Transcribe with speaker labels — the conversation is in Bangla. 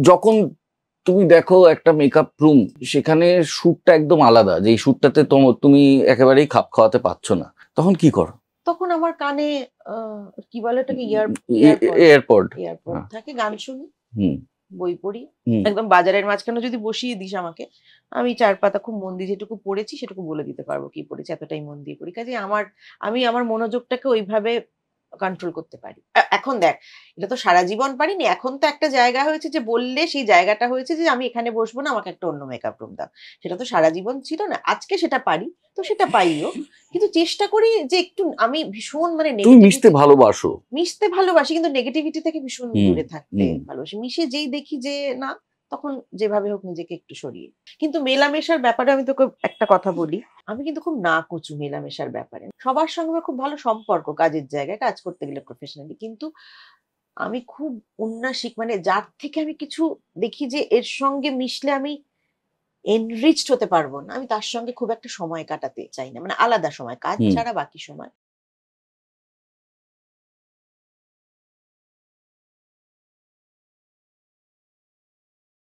Speaker 1: যখন তুমি দেখো একটা মেকআপ রুম, সেখানে শ্যুটটা একদম আলাদা, যে শ্যুটটাতে তুমি একেবারেই খাপ খাওয়াতে পারছো না, তখন কি করো?
Speaker 2: তখন আমার কানে কি বলে ওটাকে,
Speaker 1: এয়ারপড।
Speaker 2: এয়ারপড থাকে, গান শুনি,
Speaker 1: হুম
Speaker 2: বই পড়ি।
Speaker 1: হুম।
Speaker 2: একদম বাজারের মাঝখানে যদি বসিয়ে দিস আমাকে, আমি 4 পাতা খুব মন দিয়ে যেটুকু পড়েছি সেটুকু বলে দিতে পারবো কি পড়েছি, এতটাই মন দিয়ে পড়ি। কাজে আমি আমার মনোযোগটাকে ওইভাবে কন্ট্রোল করতে পারি। এখন দেখ, এটা তো সারা জীবন পারিনি। এখন তো একটা জায়গা হয়েছে যে বললে সেই জায়গাটা হয়েছে যে আমি এখানে বসবো না, আমাকে একটা অন্য মেকআপ রুম দাও। সেটা তো সারা জীবন ছিল না। আজকে সেটা পারি, তো সেটা পাইও। কিন্তু চেষ্টা করি যে একটু আমি ভীষণ মানে
Speaker 1: তুমি মিশতে
Speaker 2: নেগেটিভিটি,
Speaker 1: ভালোবাসো।
Speaker 2: মিশতে ভালোবাসি কিন্তু নেগেটিভিটি থেকে ভীষণ
Speaker 1: হুম
Speaker 2: দূরে থাকতে
Speaker 1: হুম।
Speaker 2: ভালোবাসি। মিশে যেই দেখি যে না, তখন যেভাবে হোক নিজেকে একটু সরিয়ে। কিন্তু মেলামেশার ব্যাপারে আমি তোকে একটা কথা বলি, আমি কিন্তু খুব নাকচু মেলামেশার ব্যাপারে। সবার সঙ্গে আমার খুব ভালো সম্পর্ক, কাজের জায়গায় কাজ করতে গেলে প্রফেশনালি। কিন্তু আমি খুব উন্নাসিক, মানে যার থেকে আমি কিছু দেখি যে এর সঙ্গে মিশলে আমি এনরিচড হতে পারবো না, আমি তার সঙ্গে খুব একটা সময় কাটাতে চাই না, মানে আলাদা সময়, কাজ
Speaker 1: হুম।
Speaker 2: ছাড়া বাকি সময়।